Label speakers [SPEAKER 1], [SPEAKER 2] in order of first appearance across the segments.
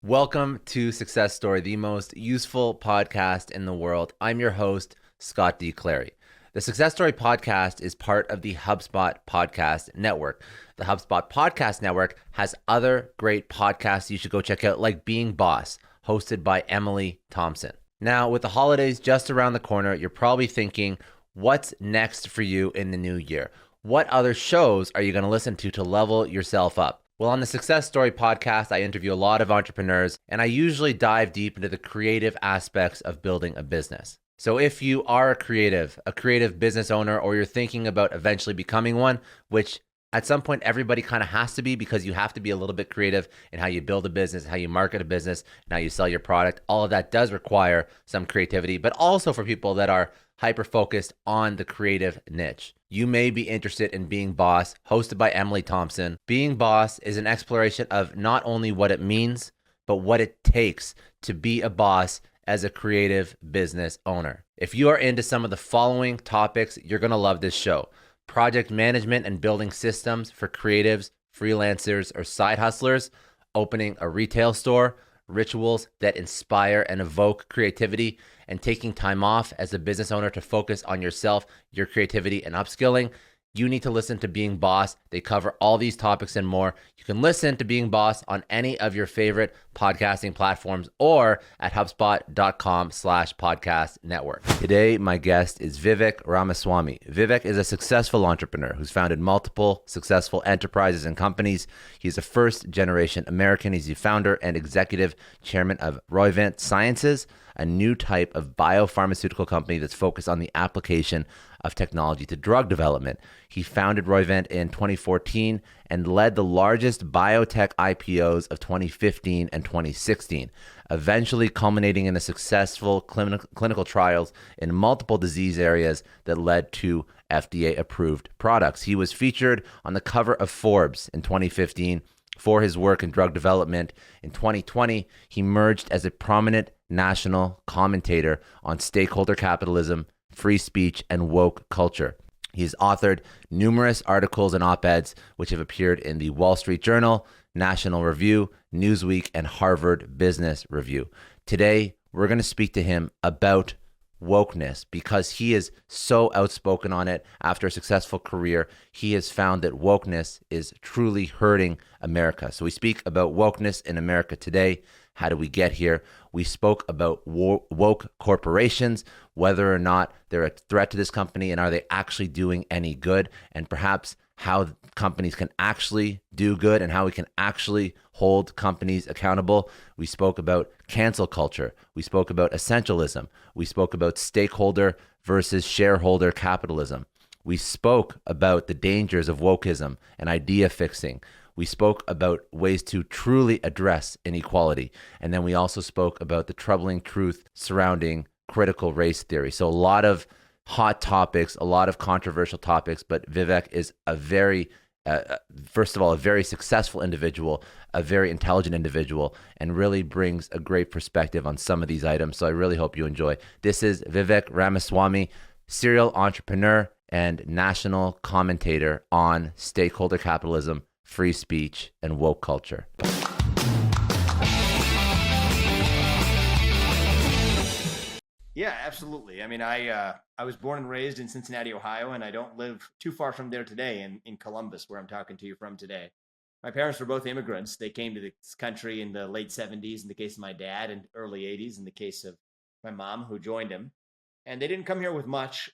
[SPEAKER 1] Welcome to Success Story, the most useful podcast in the world. I'm your host, Scott D. Clary. The Success Story podcast is part of the HubSpot Podcast Network. The HubSpot Podcast Network has other great podcasts you should go check out, like Being Boss, hosted by Emily Thompson. Now, with the holidays just around the corner, you're probably thinking, what's next for you in the new year? What other shows are you going to listen to level yourself up? Well, on the Success Story podcast, I interview a lot of entrepreneurs, and I usually dive deep into the creative aspects of building a business. So if you are a creative business owner, or you're thinking about eventually becoming one, which at some point everybody kind of has to be, because you have to be a little bit creative in how you build a business, how you market a business, and how you sell your product. All of that does require some creativity, but also for people that are hyper-focused on the creative niche. You may be interested in Being Boss, hosted by Emily Thompson. Being Boss is an exploration of not only what it means, but what it takes to be a boss as a creative business owner. If you are into some of the following topics, you're going to love this show: project management and building systems for creatives, freelancers, or side hustlers, opening a retail store, rituals that inspire and evoke creativity, and taking time off as a business owner to focus on yourself, your creativity, and upskilling. You need to listen to Being Boss. They cover all these topics and more. You can listen to Being Boss on any of your favorite podcasting platforms or at HubSpot.com/podcast network. Today, my guest is Vivek Ramaswamy. Vivek is a successful entrepreneur who's founded multiple successful enterprises and companies. He's a first-generation American. He's the founder and executive chairman of Roivant Sciences, a new type of biopharmaceutical company that's focused on the application of technology to drug development. He founded Roivant in 2014 and led the largest biotech IPOs of 2015 and 2016, eventually culminating in a successful clinical trials in multiple disease areas that led to FDA-approved products. He was featured on the cover of Forbes in 2015 for his work in drug development. In 2020, he emerged as a prominent national commentator on stakeholder capitalism, free speech, and woke culture. He's authored numerous articles and op-eds which have appeared in the Wall Street Journal, National Review, Newsweek, and Harvard Business Review. Today, we're going to speak to him about wokeness, because he is so outspoken on it. After a successful career, he has found that wokeness is truly hurting America. So we speak about wokeness in America today. How do we get here? We spoke about woke corporations, whether or not they're a threat to this company, and are they actually doing any good, and perhaps how companies can actually do good and how we can actually hold companies accountable. We spoke about cancel culture. We spoke about essentialism. We spoke about stakeholder versus shareholder capitalism. We spoke about the dangers of wokeism and idea fixing. We spoke about ways to truly address inequality. And then we also spoke about the troubling truth surrounding critical race theory. So a lot of hot topics, a lot of controversial topics, but Vivek is a very, first of all, a very successful individual, a very intelligent individual, and really brings a great perspective on some of these items. So I really hope you enjoy. This is Vivek Ramaswamy, serial entrepreneur and national commentator on stakeholder capitalism, free speech, and woke culture.
[SPEAKER 2] Yeah, absolutely. I mean, I was born and raised in Cincinnati, Ohio, and I don't live too far from there today in Columbus, where I'm talking to you from today. My parents were both immigrants. They came to this country in the late 70s in the case of my dad, and early 80s in the case of my mom, who joined him. And they didn't come here with much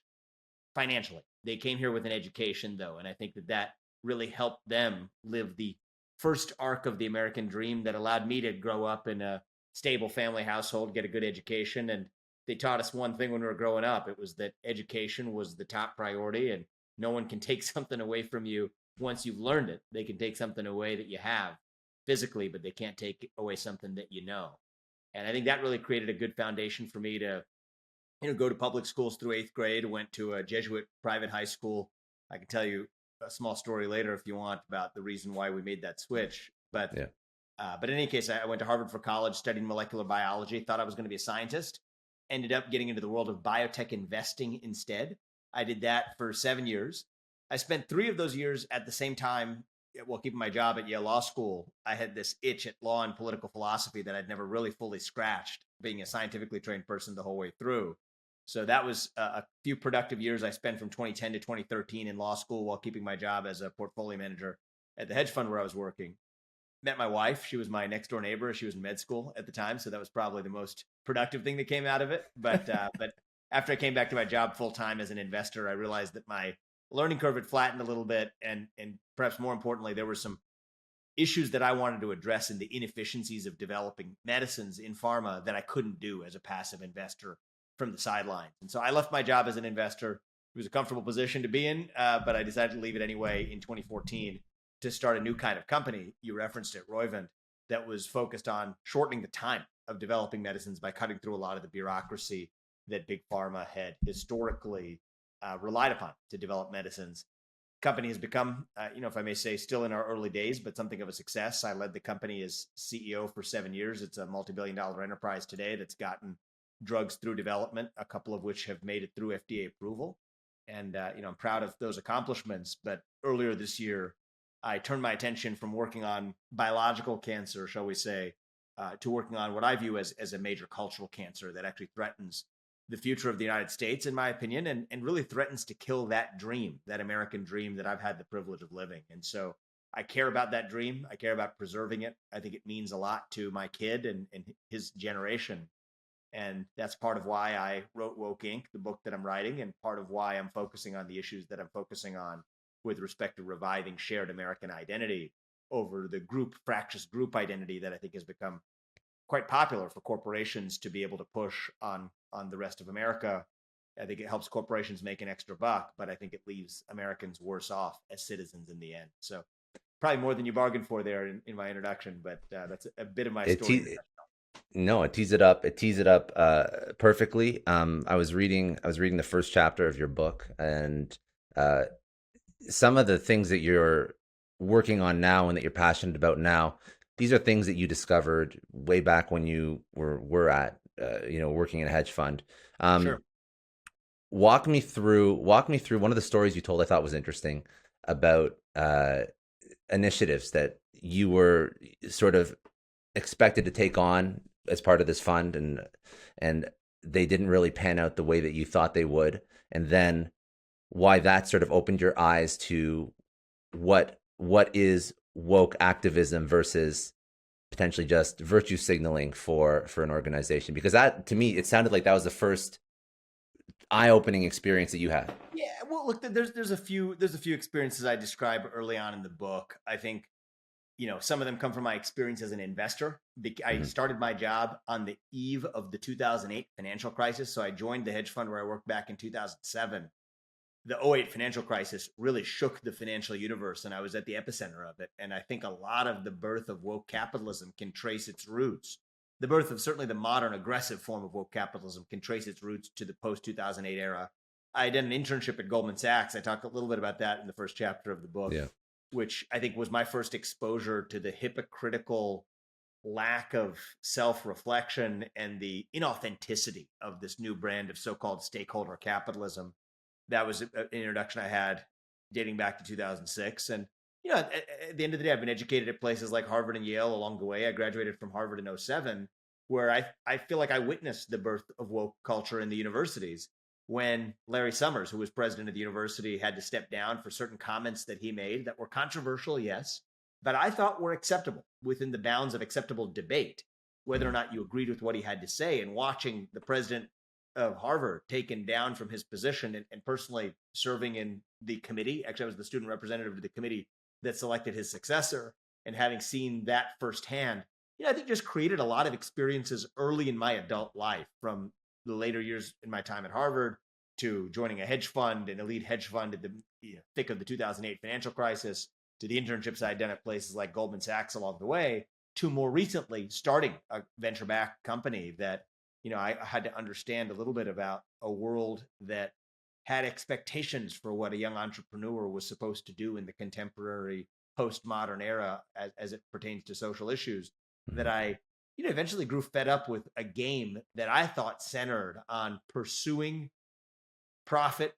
[SPEAKER 2] financially. They came here with an education, though, and I think that really helped them live the first arc of the American dream that allowed me to grow up in a stable family household, get a good education. And they taught us one thing when we were growing up. It was that education was the top priority, and no one can take something away from you once you've learned it. They can take something away that you have physically, but they can't take away something that you know. And I think that really created a good foundation for me to, go to public schools through 8th grade, went to a Jesuit private high school. I can tell you a small story later if you want about the reason why we made that switch. But
[SPEAKER 1] Yeah.
[SPEAKER 2] But in any case, I went to Harvard for college, studied molecular biology, thought I was going to be a scientist, ended up getting into the world of biotech investing instead. I did that for 7 years. I spent 3 of those years at the same time while keeping my job at Yale Law School, I had this itch at law and political philosophy that I'd never really fully scratched, being a scientifically trained person the whole way through. So that was a few productive years I spent from 2010 to 2013 in law school while keeping my job as a portfolio manager at the hedge fund where I was working. Met my wife. She was my next door neighbor. She was in med school at the time, so that was probably the most productive thing that came out of it. But after I came back to my job full time as an investor, I realized that my learning curve had flattened a little bit, and perhaps more importantly, there were some issues that I wanted to address in the inefficiencies of developing medicines in pharma that I couldn't do as a passive investor from the sidelines. And so I left my job as an investor. It was a comfortable position to be in, but I decided to leave it anyway in 2014 to start a new kind of company. You referenced it, Roivant, that was focused on shortening the time of developing medicines by cutting through a lot of the bureaucracy that big pharma had historically relied upon to develop medicines. Company has become, if I may say, still in our early days, but something of a success. I led the company as CEO for 7 years. It's a multi-billion-dollar enterprise today that's gotten drugs through development, a couple of which have made it through FDA approval. And, I'm proud of those accomplishments. But earlier this year, I turned my attention from working on biological cancer, shall we say, to working on what I view as a major cultural cancer that actually threatens the future of the United States, in my opinion, and really threatens to kill that dream, that American dream that I've had the privilege of living. And so I care about that dream. I care about preserving it. I think it means a lot to my kid and his generation. And that's part of why I wrote Woke Inc., the book that I'm writing, and part of why I'm focusing on the issues that I'm focusing on with respect to reviving shared American identity over the fractious group identity that I think has become quite popular for corporations to be able to push on the rest of America. I think it helps corporations make an extra buck, but I think it leaves Americans worse off as citizens in the end. So probably more than you bargained for there in my introduction, but that's a bit of my story.
[SPEAKER 1] No, it tees it up. It tees it up perfectly. I was reading the first chapter of your book, and some of the things that you're working on now and that you're passionate about now, these are things that you discovered way back when you were at working in a hedge fund.
[SPEAKER 2] Sure.
[SPEAKER 1] Walk me through one of the stories you told I thought was interesting about initiatives that you were sort of expected to take on as part of this fund, and they didn't really pan out the way that you thought they would, and then why that sort of opened your eyes to what is woke activism versus potentially just virtue signaling for an organization. Because that, to me, it sounded like that was the first eye-opening experience that you had.
[SPEAKER 2] Yeah, well, look, there's a few experiences I describe early on in the book. I think some of them come from my experience as an investor. I started my job on the eve of the 2008 financial crisis. So I joined the hedge fund where I worked back in 2007. The 2008 financial crisis really shook the financial universe, and I was at the epicenter of it. And I think a lot of the birth of woke capitalism can trace its roots. The birth of certainly the modern aggressive form of woke capitalism can trace its roots to the post-2008 era. I did an internship at Goldman Sachs. I talk a little bit about that in the first chapter of the book.
[SPEAKER 1] Yeah.
[SPEAKER 2] Which I think was my first exposure to the hypocritical lack of self-reflection and the inauthenticity of this new brand of so-called stakeholder capitalism. That was an introduction I had dating back to 2006. And, at the end of the day, I've been educated at places like Harvard and Yale along the way. I graduated from Harvard in 2007, where I feel like I witnessed the birth of woke culture in the universities. When Larry Summers, who was president of the university, had to step down for certain comments that he made that were controversial, yes, but I thought were acceptable within the bounds of acceptable debate, whether or not you agreed with what he had to say. And watching the president of Harvard taken down from his position and personally serving in the committee, actually I was the student representative of the committee that selected his successor, and having seen that firsthand, I think just created a lot of experiences early in my adult life, from the later years in my time at Harvard to joining a hedge fund, an elite hedge fund at the thick of the 2008 financial crisis, to the internships I'd done at places like Goldman Sachs along the way, to more recently starting a venture-backed company that, I had to understand a little bit about a world that had expectations for what a young entrepreneur was supposed to do in the contemporary postmodern era as it pertains to social issues, that I eventually grew fed up with a game that I thought centered on pursuing profit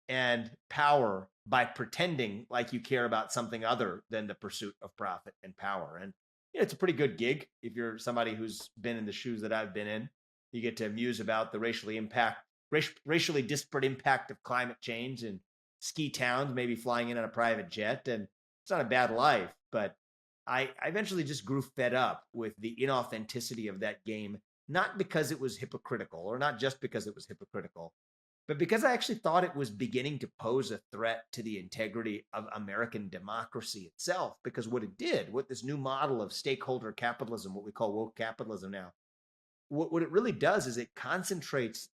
[SPEAKER 2] and power by pretending like you care about something other than the pursuit of profit and power. And it's a pretty good gig if you're somebody who's been in the shoes that I've been in. You get to muse about the racially disparate impact of climate change and ski towns, maybe flying in on a private jet. And it's not a bad life, but I eventually just grew fed up with the inauthenticity of that game, not because it was hypocritical, or not just because it was hypocritical, but because I actually thought it was beginning to pose a threat to the integrity of American democracy itself. Because what this new model of stakeholder capitalism, what we call woke capitalism now, what it really does is it concentrates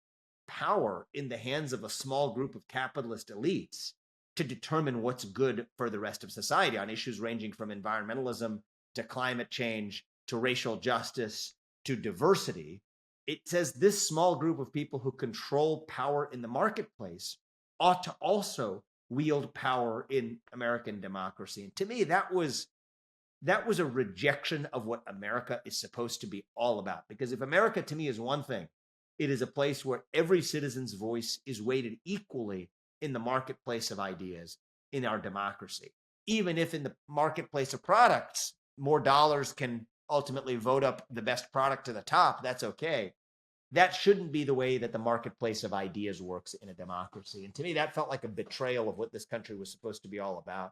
[SPEAKER 2] power in the hands of a small group of capitalist elites to determine what's good for the rest of society on issues ranging from environmentalism to climate change to racial justice to diversity. It says this small group of people who control power in the marketplace ought to also wield power in American democracy. And to me, that was a rejection of what America is supposed to be all about. Because if America to me is one thing, it is a place where every citizen's voice is weighted equally in the marketplace of ideas in our democracy. Even if in the marketplace of products, more dollars can ultimately vote up the best product to the top, that's okay. That shouldn't be the way that the marketplace of ideas works in a democracy. And to me, that felt like a betrayal of what this country was supposed to be all about.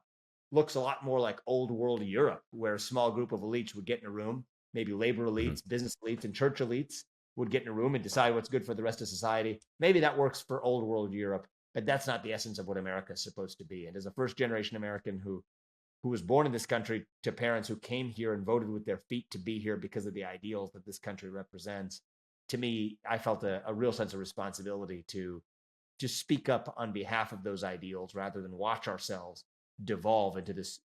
[SPEAKER 2] Looks a lot more like old world Europe, where a small group of elites would get in a room, maybe labor elites, business elites, and church elites would get in a room and decide what's good for the rest of society. Maybe that works for old world Europe, but that's not the essence of what America is supposed to be. And as a first generation American who was born in this country to parents who came here and voted with their feet to be here because of the ideals that this country represents, to me, I felt a real sense of responsibility to speak up on behalf of those ideals rather than watch ourselves devolve into this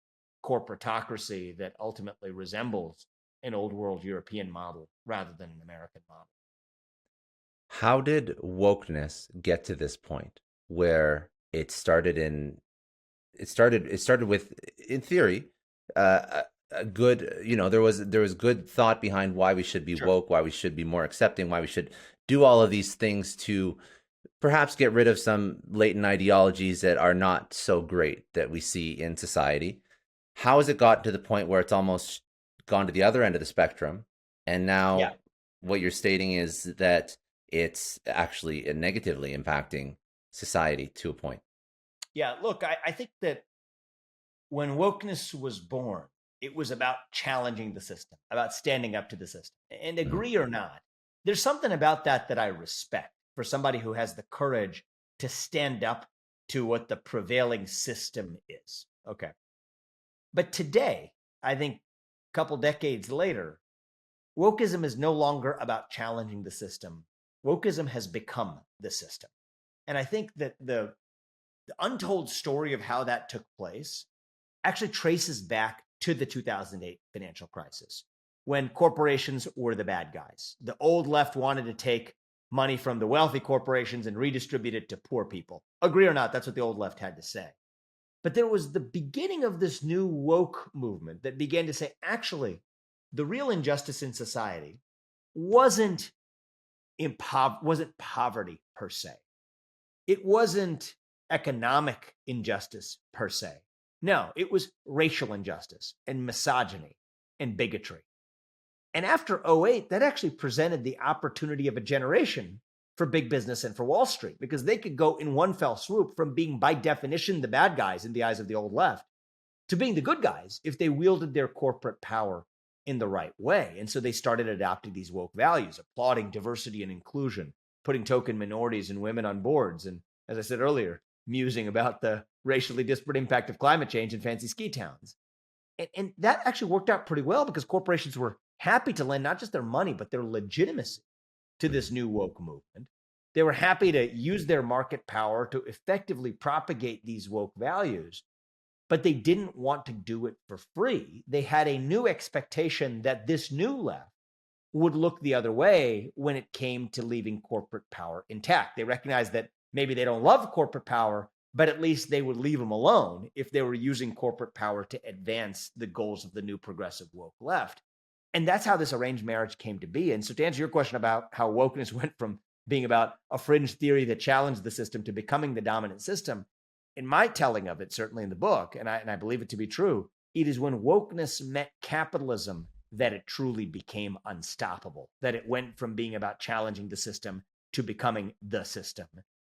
[SPEAKER 2] corporatocracy that ultimately resembles an old world European model rather than an American model.
[SPEAKER 1] How did wokeness get to this point where it started with, in theory, a good, there was good thought behind why we should be
[SPEAKER 2] Sure.
[SPEAKER 1] woke, why we should be more accepting, why we should do all of these things to perhaps get rid of some latent ideologies that are not so great that we see in society. How has it gotten to the point where it's almost gone to the other end of the spectrum? And now what you're stating is that it's actually negatively impacting society to a point.
[SPEAKER 2] Yeah, look, I think that when wokeness was born, it was about challenging the system, about standing up to the system. And agree or not, there's something about that I respect for somebody who has the courage to stand up to what the prevailing system is. Okay. But today, I think a couple decades later, wokeism is no longer about challenging the system. Wokeism has become the system. And I think that the untold story of how that took place actually traces back to the 2008 financial crisis, when corporations were the bad guys. The old left wanted to take money from the wealthy corporations and redistribute it to poor people. Agree or not, that's what the old left had to say. But there was the beginning of this new woke movement that began to say, actually, the real injustice in society wasn't poverty per se. It wasn't economic injustice per se. No, it was racial injustice and misogyny and bigotry. And after 08, that actually presented the opportunity of a generation for big business and for Wall Street, because they could go in one fell swoop from being by definition the bad guys in the eyes of the old left to being the good guys if they wielded their corporate power in the right way. And so they started adopting these woke values, applauding diversity and inclusion, putting token minorities and women on boards. And as I said earlier, musing about the racially disparate impact of climate change in fancy ski towns. And that actually worked out pretty well because corporations were happy to lend not just their money, but their legitimacy to this new woke movement. They were happy to use their market power to effectively propagate these woke values, but they didn't want to do it for free. They had a new expectation that this new left would look the other way when it came to leaving corporate power intact. They recognized that maybe they don't love corporate power, but at least they would leave them alone if they were using corporate power to advance the goals of the new progressive woke left. And that's how this arranged marriage came to be. And so to answer your question about how wokeness went from being about a fringe theory that challenged the system to becoming the dominant system, in my telling of it, certainly in the book, and I believe it to be true, it is when wokeness met capitalism that it truly became unstoppable, that it went from being about challenging the system to becoming the system.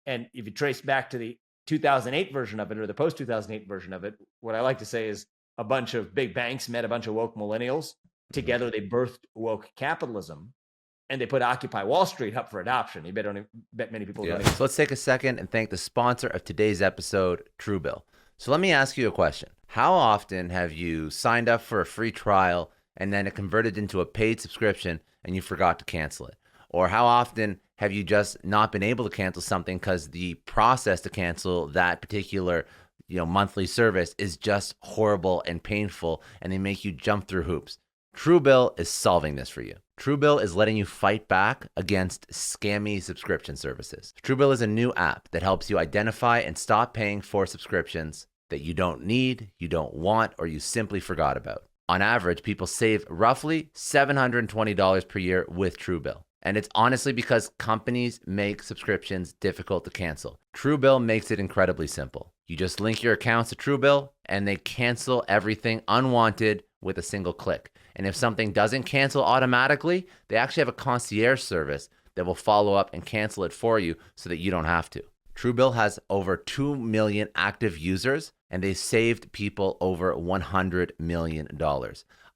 [SPEAKER 2] And if you trace back to the 2008 version of it or the post 2008 version of it, what I like to say is a bunch of big banks met a bunch of woke millennials. Together, they birthed woke capitalism, and they put Occupy Wall Street up for adoption. You bet many people don't.
[SPEAKER 1] So let's take a second and thank the sponsor of today's episode, Truebill. So let me ask you a question. How often have you signed up for a free trial and then it converted into a paid subscription and you forgot to cancel it? Or how often have you just not been able to cancel something because the process to cancel that particular monthly service is just horrible and painful, and they make you jump through hoops? Truebill is solving this for you. Truebill is letting you fight back against scammy subscription services. Truebill is a new app that helps you identify and stop paying for subscriptions that you don't need, you don't want, or you simply forgot about. On average, people save roughly $720 per year with Truebill. And it's honestly because companies make subscriptions difficult to cancel. Truebill makes it incredibly simple. You just link your accounts to Truebill and they cancel everything unwanted with a single click. And if something doesn't cancel automatically, they actually have a concierge service that will follow up and cancel it for you so that you don't have to. Truebill has over 2 million active users and they saved people over $100 million.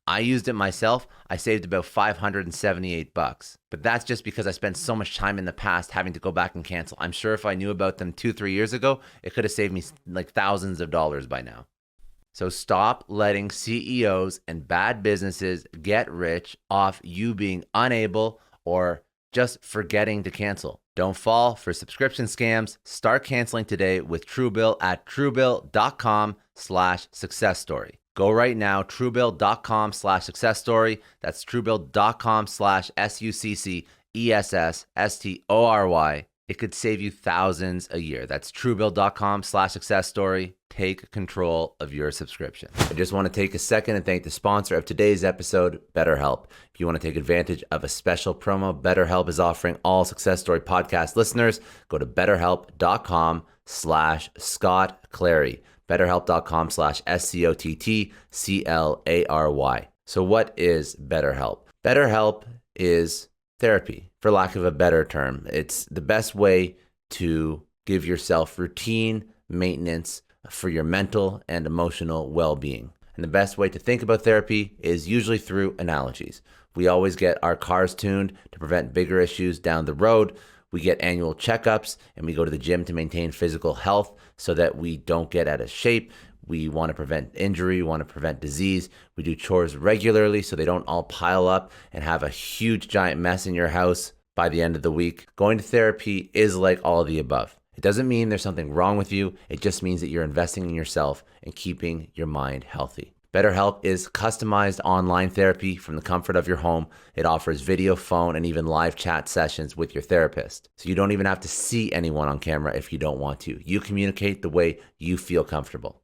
[SPEAKER 1] I used it myself. I saved about $578, but that's just because I spent so much time in the past having to go back and cancel. I'm sure if I knew about them 2-3 years ago, it could have saved me like thousands of dollars by now. So stop letting CEOs and bad businesses get rich off you being unable or just forgetting to cancel. Don't fall for subscription scams. Start canceling today with Truebill at truebill.com/success story. Go right now, truebill.com/success story. That's truebill.com/successtory. It could save you thousands a year. That's truebill.com/success story. Take control of your subscription. I just want to take a second and thank the sponsor of today's episode, BetterHelp. If you want to take advantage of a special promo BetterHelp is offering all Success Story podcast listeners, go to betterhelp.com/Scott Clary. BetterHelp.com/SCOTTCLARY. So what is BetterHelp? BetterHelp is therapy, for lack of a better term. It's the best way to give yourself routine maintenance for your mental and emotional well-being. And the best way to think about therapy is usually through analogies. We always get our cars tuned to prevent bigger issues down the road. We get annual checkups and we go to the gym to maintain physical health so that we don't get out of shape. We want to prevent injury, we want to prevent disease. We do chores regularly so they don't all pile up and have a huge giant mess in your house by the end of the week. Going to therapy is like all of the above. It doesn't mean there's something wrong with you. It just means that you're investing in yourself and keeping your mind healthy. BetterHelp is customized online therapy from the comfort of your home. It offers video, phone, and even live chat sessions with your therapist. So you don't even have to see anyone on camera if you don't want to. You communicate the way you feel comfortable.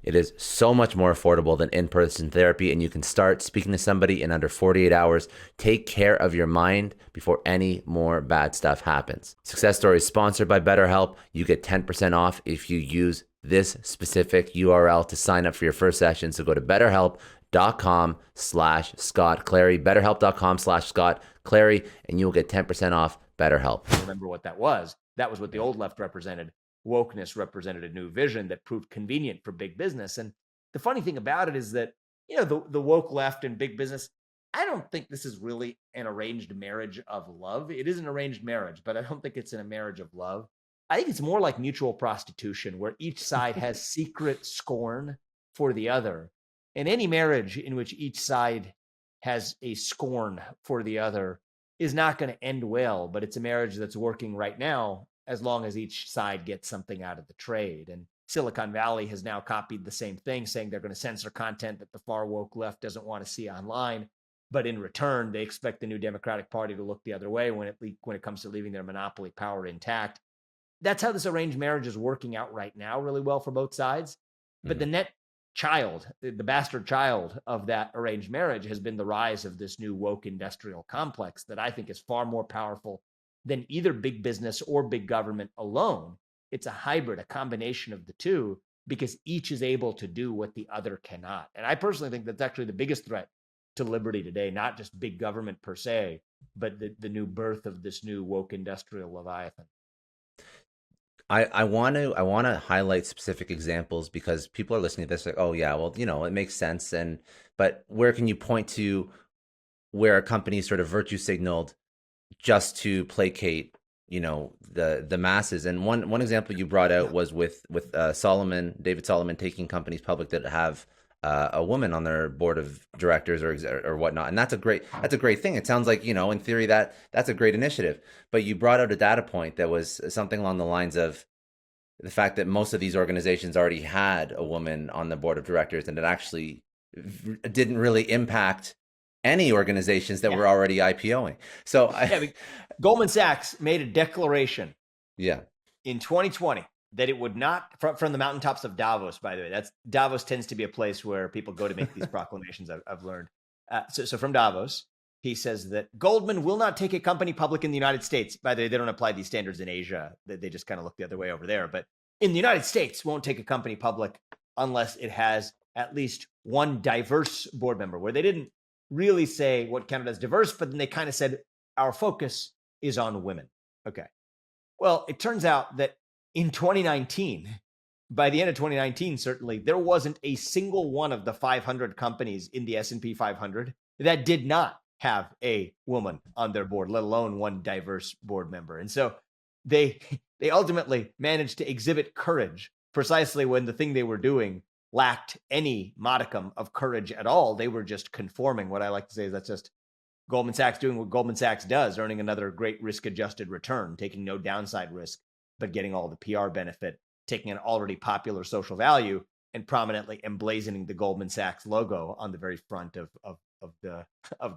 [SPEAKER 1] It is so much more affordable than in-person therapy, and you can start speaking to somebody in under 48 hours. Take care of your mind before any more bad stuff happens. Success Story is sponsored by BetterHelp. You get 10% off if you use this specific URL to sign up for your first session. So go to betterhelp.com/Scott Clary, betterhelp.com/Scott Clary, and you will get 10% off BetterHelp.
[SPEAKER 2] Remember what that was. That was what the old left represented. Wokeness represented a new vision that proved convenient for big business. And the funny thing about it is that, the woke left and big business, I don't think this is really an arranged marriage of love. It is an arranged marriage, but I don't think it's in a marriage of love. I think it's more like mutual prostitution, where each side has secret scorn for the other. And any marriage in which each side has a scorn for the other is not going to end well, but it's a marriage that's working right now, as long as each side gets something out of the trade. And Silicon Valley has now copied the same thing, saying they're going to censor content that the far woke left doesn't want to see online. But in return, they expect the new Democratic Party to look the other way when it comes to leaving their monopoly power intact. That's how this arranged marriage is working out right now really well for both sides. But the net child, the bastard child of that arranged marriage has been the rise of this new woke industrial complex that I think is far more powerful than either big business or big government alone. It's a hybrid, a combination of the two, because each is able to do what the other cannot. And I personally think that's actually the biggest threat to liberty today, not just big government per se, but the new birth of this new woke industrial leviathan.
[SPEAKER 1] I want to highlight specific examples because people are listening to this like, oh yeah, well, it makes sense. But where can you point to where a company sort of virtue signaled just to placate, the masses? And one example you brought out was with David Solomon taking companies public that have a woman on their board of directors or whatnot, and that's a great thing. It sounds like, in theory, that's a great initiative. But you brought out a data point that was something along the lines of the fact that most of these organizations already had a woman on the board of directors, and it actually didn't really impact any organizations that were already IPOing. So
[SPEAKER 2] Goldman Sachs made a declaration
[SPEAKER 1] in
[SPEAKER 2] 2020 that it would not, from the mountaintops of Davos, by the way. Davos tends to be a place where people go to make these proclamations, I've learned. So from Davos, he says that Goldman will not take a company public in the United States. By the way, they don't apply these standards in Asia. They just kind of look the other way over there. But in the United States, won't take a company public unless it has at least one diverse board member, where they didn't really say what counted as diverse, but then they kind of said, our focus is on women. Okay. Well, it turns out that in 2019, by the end of 2019, certainly, there wasn't a single one of the 500 companies in the S&P 500 that did not have a woman on their board, let alone one diverse board member. And so they ultimately managed to exhibit courage precisely when the thing they were doing lacked any modicum of courage at all. They were just conforming. What I like to say is that's just Goldman Sachs doing what Goldman Sachs does, earning another great risk-adjusted return, taking no downside risk, but getting all the PR benefit, taking an already popular social value and prominently emblazoning the Goldman Sachs logo on the very front of the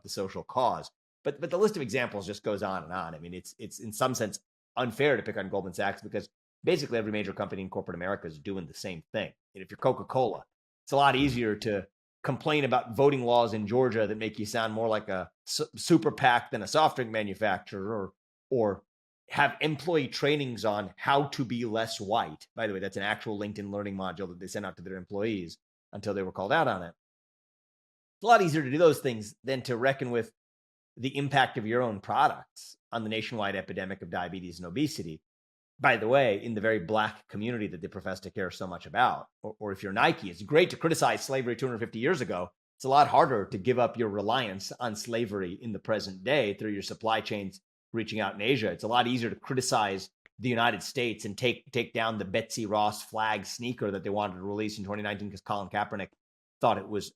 [SPEAKER 2] social cause. But the list of examples just goes on and on. I mean, it's in some sense unfair to pick on Goldman Sachs because basically every major company in corporate America is doing the same thing. And if you're Coca-Cola, it's a lot easier to complain about voting laws in Georgia that make you sound more like a super PAC than a soft drink manufacturer, or have employee trainings on how to be less white. By the way, that's an actual LinkedIn learning module that they sent out to their employees until they were called out on it. It's a lot easier to do those things than to reckon with the impact of your own products on the nationwide epidemic of diabetes and obesity. By the way, in the very black community that they profess to care so much about, or if you're Nike, it's great to criticize slavery 250 years ago. It's a lot harder to give up your reliance on slavery in the present day through your supply chains reaching out in Asia. It's a lot easier to criticize the United States and take down the Betsy Ross flag sneaker that they wanted to release in 2019 because Colin Kaepernick thought it was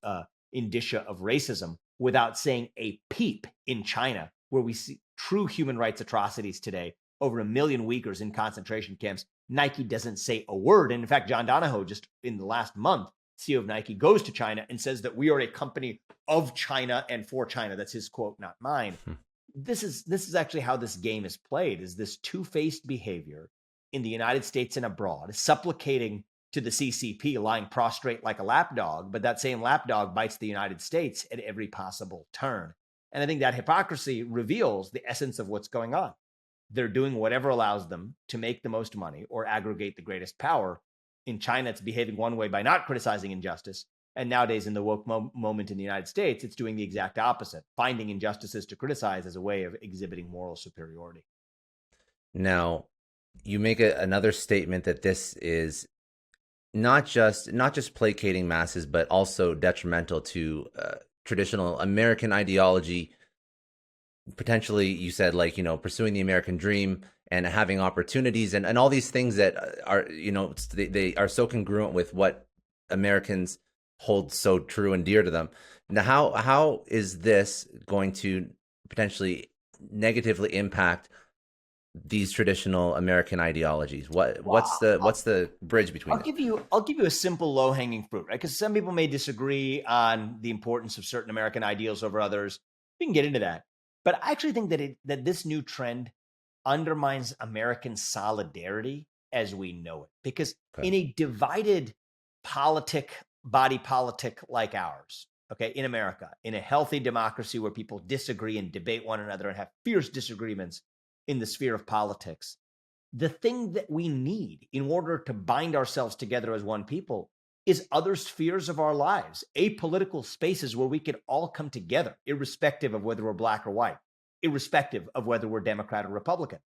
[SPEAKER 2] indicia of racism, without saying a peep in China, where we see true human rights atrocities today. Over 1 million Uyghurs in concentration camps. Nike doesn't say a word. And in fact, John Donahoe, just in the last month, CEO of Nike, goes to China and says that we are a company of China and for China. That's his quote, not mine. This is actually how this game is played, is this two-faced behavior in the United States and abroad, supplicating to the CCP, lying prostrate like a lapdog, but that same lapdog bites the United States at every possible turn. And I think that hypocrisy reveals the essence of what's going on. They're doing whatever allows them to make the most money or aggregate the greatest power. In China, it's behaving one way by not criticizing injustice. And nowadays, in the woke moment in the United States, it's doing the exact opposite, finding injustices to criticize as a way of exhibiting moral superiority.
[SPEAKER 1] Now, you make another statement that this is not just placating masses, but also detrimental to traditional American ideology. Potentially, you said, like, pursuing the American dream and having opportunities and all these things that are, they are so congruent with what Americans hold so true and dear to them. Now, how is this going to potentially negatively impact these traditional American ideologies? What's the bridge between them?
[SPEAKER 2] I'll give you a simple low-hanging fruit, right? Because some people may disagree on the importance of certain American ideals over others. We can get into that. But I actually think that this new trend undermines American solidarity as we know it. Because in a divided body politic like ours, okay, in America, in a healthy democracy where people disagree and debate one another and have fierce disagreements in the sphere of politics, The thing that we need in order to bind ourselves together as one people is other spheres of our lives, apolitical spaces where we can all come together, irrespective of whether we're black or white, irrespective of whether we're Democrat or Republican.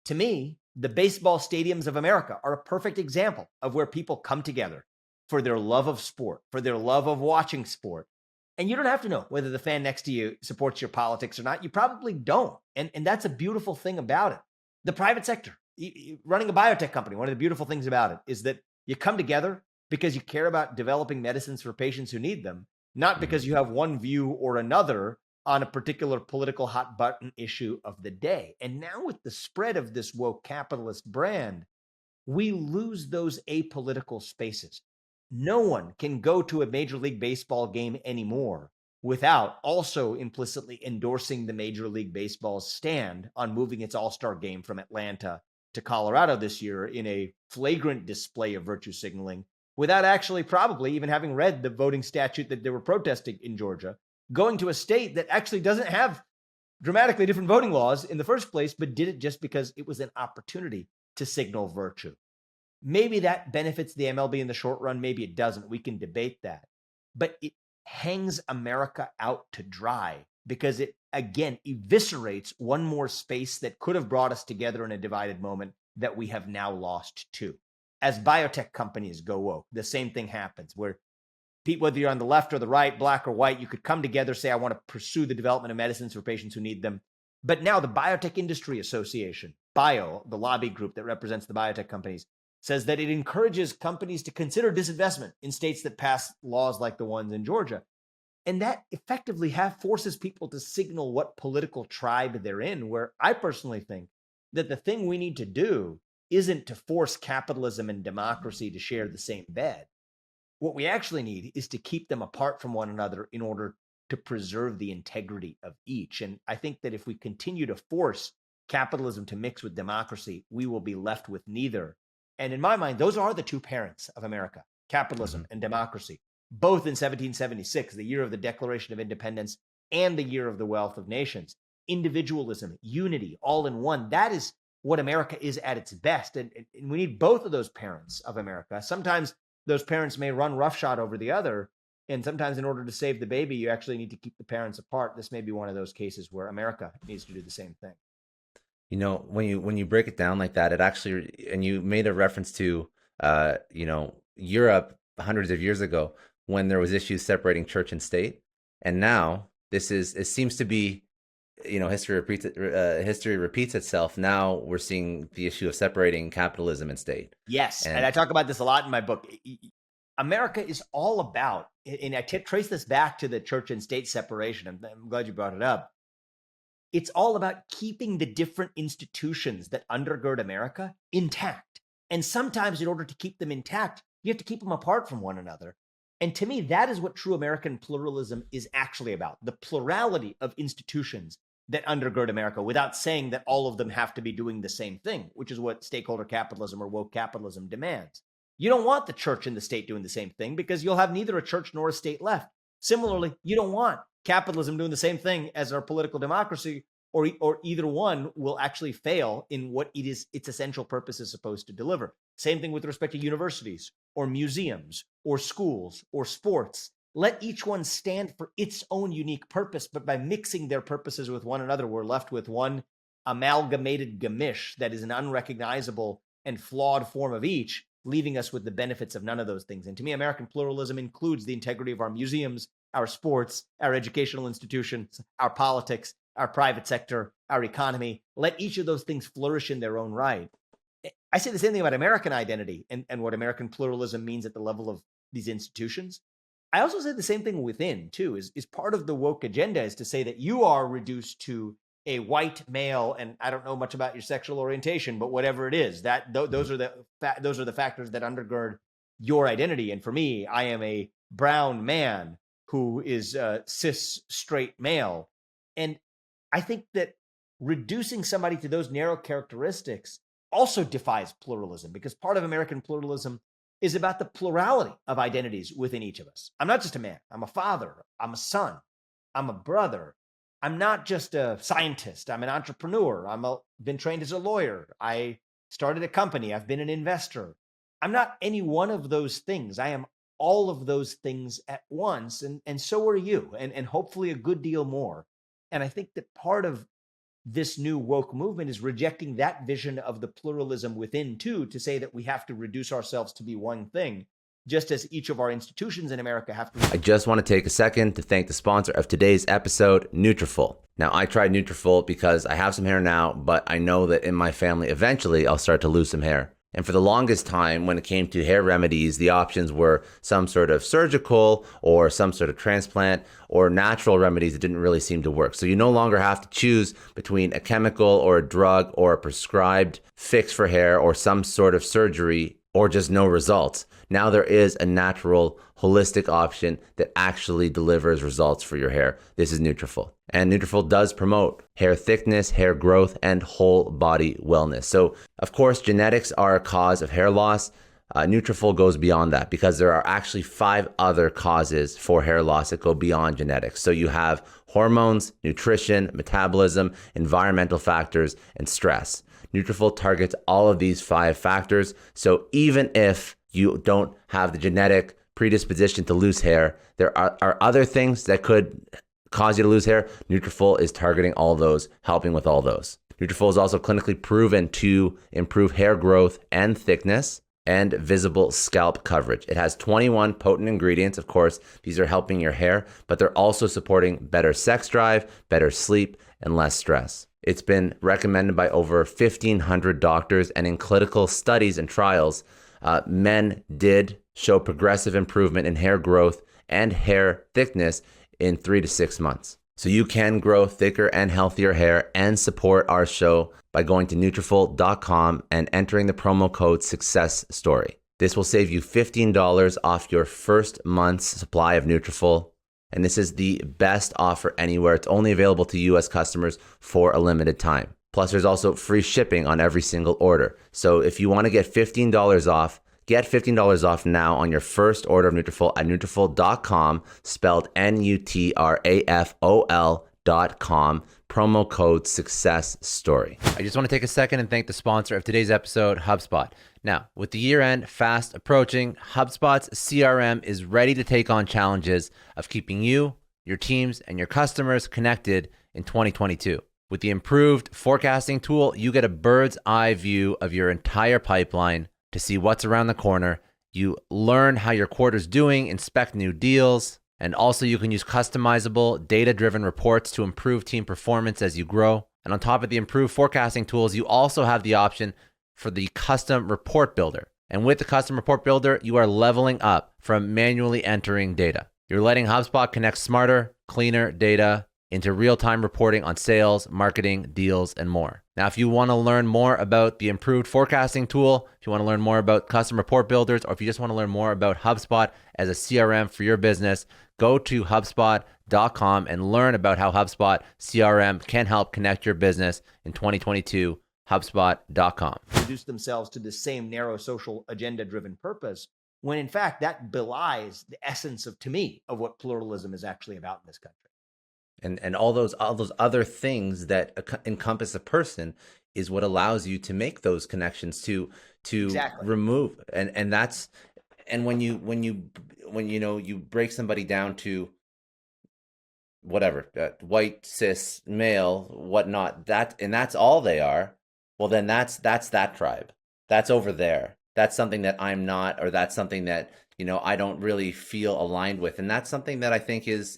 [SPEAKER 2] To me, the baseball stadiums of America are a perfect example of where people come together for their love of sport, for their love of watching sport. And you don't have to know whether the fan next to you supports your politics or not. You probably don't. And that's a beautiful thing about it. The private sector, running a biotech company, one of the beautiful things about it is that you come together because you care about developing medicines for patients who need them, not because you have one view or another on a particular political hot button issue of the day. And now with the spread of this woke capitalist brand, we lose those apolitical spaces. No one can go to a Major League Baseball game anymore without also implicitly endorsing the Major League Baseball's stand on moving its All-Star game from Atlanta to Colorado this year in a flagrant display of virtue signaling, without actually probably even having read the voting statute that they were protesting in Georgia, going to a state that actually doesn't have dramatically different voting laws in the first place, but did it just because it was an opportunity to signal virtue. Maybe that benefits the MLB in the short run. Maybe it doesn't. We can debate that. But it hangs America out to dry because it, again, eviscerates one more space that could have brought us together in a divided moment that we have now lost too. As biotech companies go woke, the same thing happens where whether you're on the left or the right, black or white, you could come together, say, I want to pursue the development of medicines for patients who need them. But now the Biotech Industry Association, BIO, the lobby group that represents the biotech companies, says that it encourages companies to consider disinvestment in states that pass laws like the ones in Georgia. And that effectively forces people to signal what political tribe they're in, where I personally think that the thing we need to do isn't to force capitalism and democracy to share the same bed. What we actually need is to keep them apart from one another in order to preserve the integrity of each. And I think that if we continue to force capitalism to mix with democracy, we will be left with neither. And in my mind, those are the two parents of America, capitalism and democracy, both in 1776, the year of the Declaration of Independence and the year of the Wealth of Nations. Individualism, unity, all in one. That is what America is at its best. And we need both of those parents of America. Sometimes those parents may run roughshod over the other. And sometimes in order to save the baby, you actually need to keep the parents apart. This may be one of those cases where America needs to do the same thing.
[SPEAKER 1] You know, when you break it down like that, it actually, and you made a reference to, Europe hundreds of years ago when there was issues separating church and state. And now it seems to be, history repeats itself. Now we're seeing the issue of separating capitalism and state.
[SPEAKER 2] Yes. And I talk about this a lot in my book. America is all about, and I trace this back to the church and state separation. I'm glad you brought it up. It's all about keeping the different institutions that undergird America intact. And sometimes in order to keep them intact, you have to keep them apart from one another. And to me, that is what true American pluralism is actually about. The plurality of institutions that undergird America without saying that all of them have to be doing the same thing, which is what stakeholder capitalism or woke capitalism demands. You don't want the church and the state doing the same thing because you'll have neither a church nor a state left. Similarly, you don't want capitalism doing the same thing as our political democracy, or either one will actually fail in what its essential purpose is supposed to deliver. Same thing with respect to universities or museums or schools or sports. Let each one stand for its own unique purpose, but by mixing their purposes with one another, we're left with one amalgamated gamish that is an unrecognizable and flawed form of each, leaving us with the benefits of none of those things. And to me, American pluralism includes the integrity of our museums, our sports, our educational institutions, our politics, our private sector, our economy. Let each of those things flourish in their own right. I say the same thing about American identity and what American pluralism means at the level of these institutions. I also say the same thing within, too, is part of the woke agenda is to say that you are reduced to a white male, and I don't know much about your sexual orientation, but whatever it is, those are the factors that undergird your identity. And for me, I am a brown man who is a cis straight male. And I think that reducing somebody to those narrow characteristics also defies pluralism, because part of American pluralism is about the plurality of identities within each of us. I'm not just a man. I'm a father. I'm a son. I'm a brother. I'm not just a scientist. I'm an entrepreneur. Been trained as a lawyer. I started a company, I've been an investor. I'm not any one of those things. I am all of those things at once. And so are you, and hopefully a good deal more. And I think that part of this new woke movement is rejecting that vision of the pluralism within too, to say that we have to reduce ourselves to be one thing, just as each of our institutions in America have to.
[SPEAKER 1] I just want to take a second to thank the sponsor of today's episode, Nutrafol. Now, I tried Nutrafol because I have some hair now, but I know that in my family, eventually I'll start to lose some hair. And for the longest time, when it came to hair remedies, the options were some sort of surgical or some sort of transplant or natural remedies that didn't really seem to work. So you no longer have to choose between a chemical or a drug or a prescribed fix for hair or some sort of surgery or just no results. Now there is a natural, holistic option that actually delivers results for your hair. This is Nutrafol. And Nutrafol does promote hair thickness, hair growth, and whole body wellness. So, of course, genetics are a cause of hair loss. Nutrafol goes beyond that because there are actually 5 other causes for hair loss that go beyond genetics. So you have hormones, nutrition, metabolism, environmental factors, and stress. Nutrafol targets all of these 5 factors. So even if you don't have the genetic predisposition to lose hair, there are other things that could cause you to lose hair. Nutrafol is targeting all those, helping with all those. Nutrafol is also clinically proven to improve hair growth and thickness and visible scalp coverage. It has 21 potent ingredients. Of course, these are helping your hair, but they're also supporting better sex drive, better sleep, and less stress. It's been recommended by over 1,500 doctors, and in clinical studies and trials, men did show progressive improvement in hair growth and hair thickness in 3 to 6 months. So you can grow thicker and healthier hair and support our show by going to Nutrafol.com and entering the promo code SUCCESSSTORY. This will save you $15 off your first month's supply of Nutrafol. And this is the best offer anywhere. It's only available to U.S. customers for a limited time. Plus, there's also free shipping on every single order. So if you want to get $15 off, get $15 off now on your first order of Nutrafol at Nutrafol.com, spelled Nutrafol.com, promo code SUCCESSSTORY. I just want to take a second and thank the sponsor of today's episode, HubSpot. Now, with the year-end fast approaching, HubSpot's CRM is ready to take on challenges of keeping you, your teams, and your customers connected in 2022. With the improved forecasting tool, you get a bird's eye view of your entire pipeline to see what's around the corner. You learn how your quarter's doing, inspect new deals, and also you can use customizable, data-driven reports to improve team performance as you grow. And on top of the improved forecasting tools, you also have the option for the custom report builder. And with the custom report builder, you are leveling up from manually entering data. You're letting HubSpot connect smarter, cleaner data into real-time reporting on sales, marketing, deals, and more. Now, if you want to learn more about the improved forecasting tool, if you want to learn more about custom report builders, or if you just want to learn more about HubSpot as a CRM for your business, go to HubSpot.com and learn about how HubSpot CRM can help connect your business in 2022. HubSpot.com.
[SPEAKER 2] Reduce themselves to the same narrow social agenda-driven purpose, when in fact that belies the essence of, to me, of what pluralism is actually about in this country.
[SPEAKER 1] And all those other things that encompass a person is what allows you to make those connections to
[SPEAKER 2] Exactly.
[SPEAKER 1] remove and that's when you break somebody down to whatever white cis male whatnot, that's all they are. Well, then that's that tribe. That's over there. That's something that I'm not, or that's something that I don't really feel aligned with, and that's something that I think is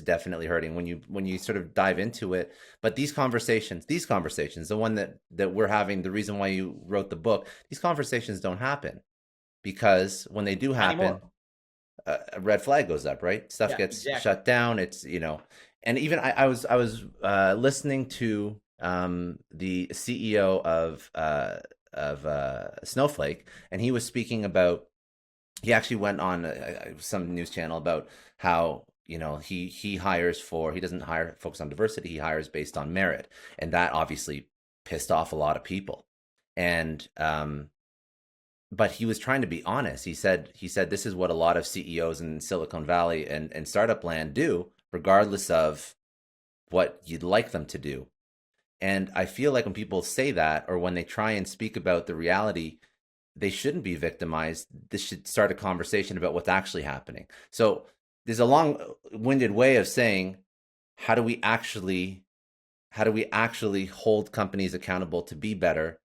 [SPEAKER 1] definitely hurting when you sort of dive into it. But these conversations, the one that we're having, the reason why you wrote the book, these conversations don't happen, because when they do happen, a red flag goes up, right? Stuff gets shut down. It's and even I was listening to the CEO of Snowflake, and he was speaking about. He actually went on some news channel about how he hires he doesn't hire focus on diversity. He hires based on merit, and that obviously pissed off a lot of people. And but he was trying to be honest. He said this is what a lot of CEOs in Silicon Valley and startup land do, regardless of what you'd like them to do. And I feel like when people say that, or when they try and speak about the reality, they shouldn't be victimized. This should start a conversation about what's actually happening. So there's a long-winded way of saying, how do we actually hold companies accountable to be better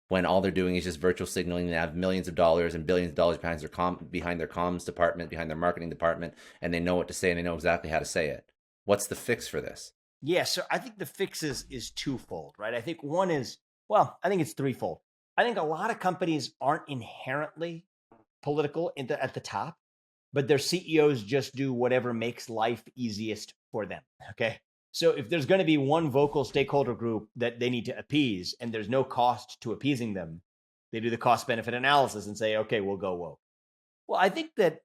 [SPEAKER 1] when all they're doing is just virtual signaling? They have millions of dollars and billions of dollars behind their comms department, behind their marketing department, and they know what to say and they know exactly how to say it. What's the fix for this?
[SPEAKER 2] Yeah, so I think the fix is twofold, right? I think one is, well, I think it's threefold. I think a lot of companies aren't inherently political at the top, but their CEOs just do whatever makes life easiest for them. Okay. So if there's going to be one vocal stakeholder group that they need to appease and there's no cost to appeasing them, they do the cost benefit analysis and say, okay, we'll go woke. Well, I think that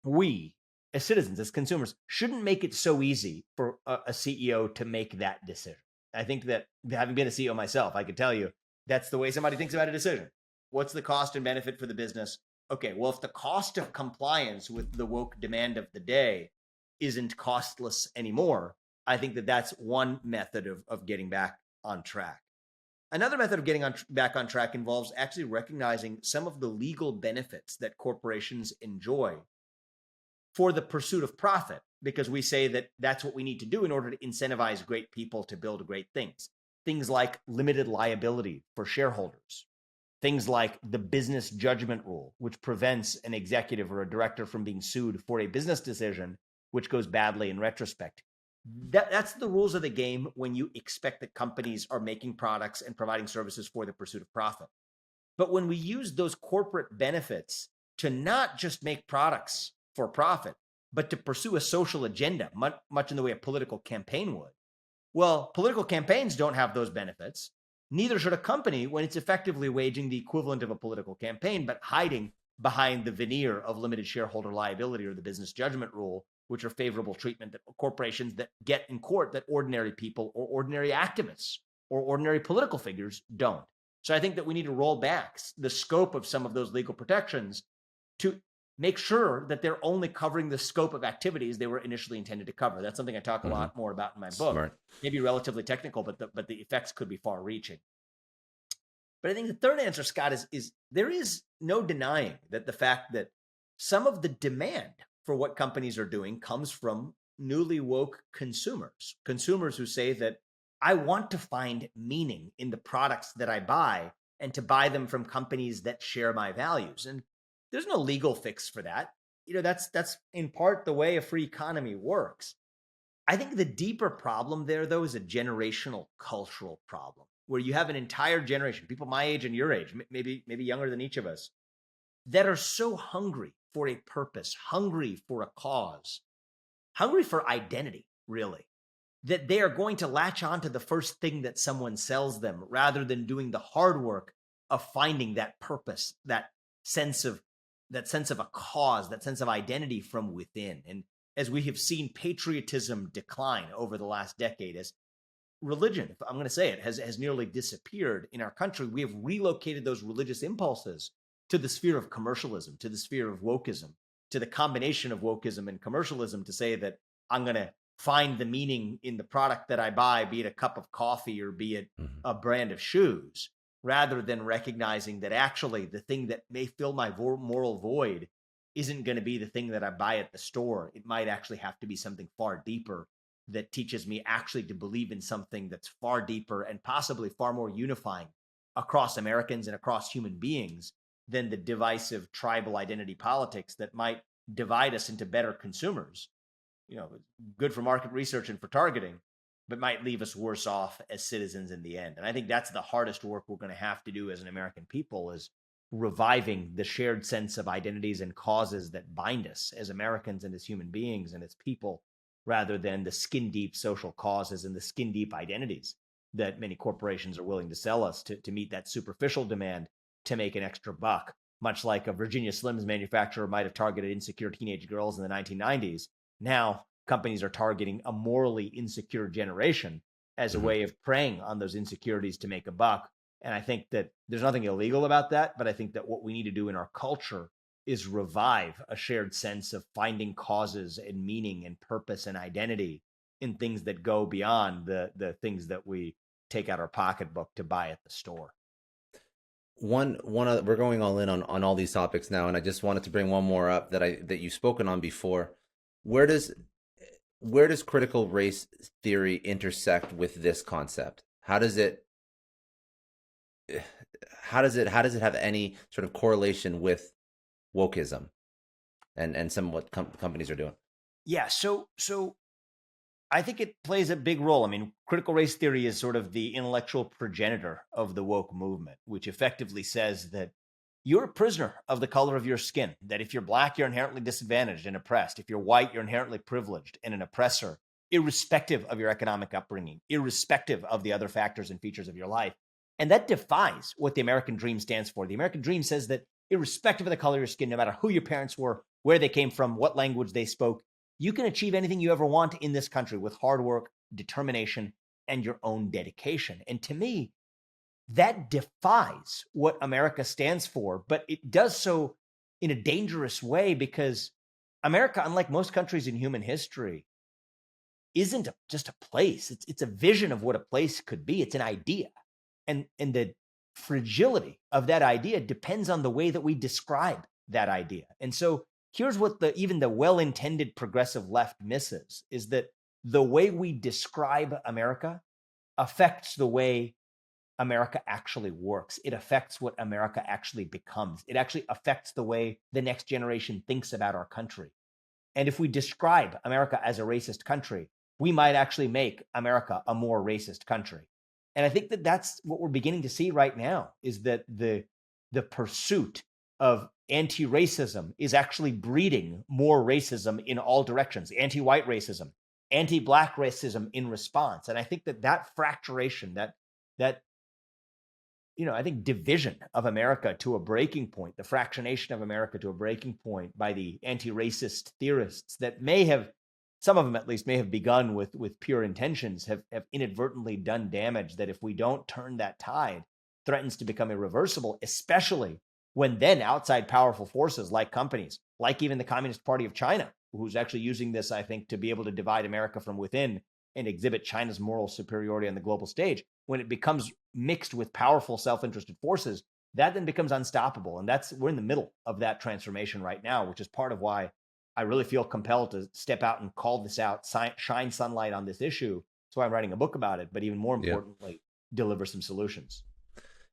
[SPEAKER 2] we as citizens, as consumers, shouldn't make it so easy for a CEO to make that decision. I think that, having been a CEO myself, I can tell you that's the way somebody thinks about a decision. What's the cost and benefit for the business? Okay, well, if the cost of compliance with the woke demand of the day isn't costless anymore, I think that that's one method of getting back on track. Another method of getting back on track involves actually recognizing some of the legal benefits that corporations enjoy for the pursuit of profit, because we say that that's what we need to do in order to incentivize great people to build great things. Things like limited liability for shareholders, things like the business judgment rule, which prevents an executive or a director from being sued for a business decision which goes badly in retrospect. That's the rules of the game when you expect that companies are making products and providing services for the pursuit of profit. But when we use those corporate benefits to not just make products for profit, but to pursue a social agenda, much in the way a political campaign would, well, political campaigns don't have those benefits. Neither should a company when it's effectively waging the equivalent of a political campaign, but hiding behind the veneer of limited shareholder liability or the business judgment rule, which are favorable treatment that corporations that get in court that ordinary people or ordinary activists or ordinary political figures don't. So I think that we need to roll back the scope of some of those legal protections to make sure that they're only covering the scope of activities they were initially intended to cover. That's something I talk a lot more about in my book.
[SPEAKER 1] Smart.
[SPEAKER 2] Maybe relatively technical, but the effects could be far-reaching. But I think the third answer, Scott, is there is no denying that the fact that some of the demand for what companies are doing comes from newly woke consumers who say that I want to find meaning in the products that I buy and to buy them from companies that share my values. And there's no legal fix for that. That's in part the way a free economy works. I think the deeper problem there, though, is a generational cultural problem where you have an entire generation, people my age and your age, maybe younger than each of us, that are so hungry for a purpose, hungry for a cause, hungry for identity, really, that they are going to latch on to the first thing that someone sells them rather than doing the hard work of finding that purpose, that sense of a cause, that sense of identity from within. And as we have seen patriotism decline over the last decade, as religion, if I'm going to say it, has nearly disappeared in our country, we have relocated those religious impulses to the sphere of commercialism, to the sphere of wokeism, to the combination of wokeism and commercialism to say that I'm going to find the meaning in the product that I buy, be it a cup of coffee or be it a brand of shoes, rather than recognizing that actually the thing that may fill my moral void isn't going to be the thing that I buy at the store. It might actually have to be something far deeper that teaches me actually to believe in something that's far deeper and possibly far more unifying across Americans and across human beings than the divisive tribal identity politics that might divide us into better consumers. Good for market research and for targeting, but might leave us worse off as citizens in the end. And I think that's the hardest work we're going to have to do as an American people, is reviving the shared sense of identities and causes that bind us as Americans and as human beings and as people, rather than the skin deep social causes and the skin deep identities that many corporations are willing to sell us to meet that superficial demand to make an extra buck, much like a Virginia Slims manufacturer might have targeted insecure teenage girls in the 1990s. Now companies are targeting a morally insecure generation as a way of preying on those insecurities to make a buck. And I think that there's nothing illegal about that, but I think that what we need to do in our culture is revive a shared sense of finding causes and meaning and purpose and identity in things that go beyond the things that we take out our pocketbook to buy at the store.
[SPEAKER 1] One other, we're going all in on all these topics now, and I just wanted to bring one more up that you've spoken on before. Where does critical race theory intersect with this concept? How does it have any sort of correlation with wokeism and some of what companies are doing?
[SPEAKER 2] Yeah, so I think it plays a big role. I mean, critical race theory is sort of the intellectual progenitor of the woke movement, which effectively says that you're a prisoner of the color of your skin, that if you're black, you're inherently disadvantaged and oppressed. If you're white, you're inherently privileged and an oppressor, irrespective of your economic upbringing, irrespective of the other factors and features of your life. And that defies what the American dream stands for. The American dream says that irrespective of the color of your skin, no matter who your parents were, where they came from, what language they spoke, you can achieve anything you ever want in this country with hard work, determination, and your own dedication. And to me, that defies what America stands for, but it does so in a dangerous way because America, unlike most countries in human history, isn't just a place. It's a vision of what a place could be. It's an idea. And the fragility of that idea depends on the way that we describe that idea. And so here's what even the well-intended progressive left misses is that the way we describe America affects the way America actually works. It affects what America actually becomes. It actually affects the way the next generation thinks about our country. And if we describe America as a racist country, we might actually make America a more racist country. And I think that that's what we're beginning to see right now is that the pursuit of anti-racism is actually breeding more racism in all directions, anti-white racism, anti-black racism in response. And I think that fracturation, that I think division of America to a breaking point, the fractionation of America to a breaking point by the anti-racist theorists that may have, some of them at least may have begun with pure intentions, have inadvertently done damage that if we don't turn that tide, threatens to become irreversible, especially when then outside powerful forces like companies, like even the Communist Party of China, who's actually using this, I think, to be able to divide America from within and exhibit China's moral superiority on the global stage, when it becomes mixed with powerful self-interested forces, that then becomes unstoppable. And we're in the middle of that transformation right now, which is part of why I really feel compelled to step out and call this out, shine sunlight on this issue. So I'm writing a book about it, but even more importantly, deliver some solutions.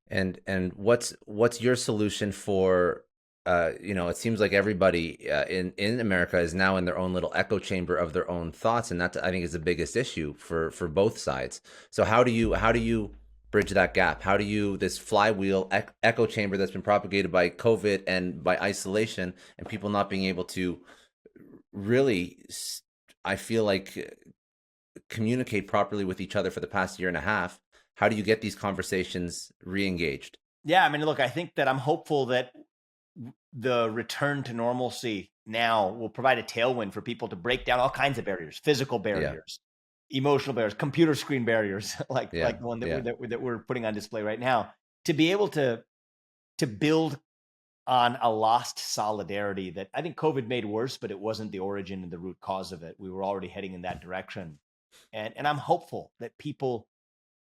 [SPEAKER 1] And what's your solution for it seems like everybody in America is now in their own little echo chamber of their own thoughts, and that I think is the biggest issue for both sides. So how do you bridge that gap? How do you, this flywheel echo chamber that's been propagated by COVID and by isolation and people not being able to really, I feel like, communicate properly with each other for the past year and a half? How do you get these conversations re-engaged?
[SPEAKER 2] Yeah, I mean, look, I think that I'm hopeful that the return to normalcy now will provide a tailwind for people to break down all kinds of barriers, physical barriers, emotional barriers, computer screen barriers, like the one that we're putting on display right now, to be able to build on a lost solidarity that I think COVID made worse, but it wasn't the origin and the root cause of it. We were already heading in that direction. And I'm hopeful that people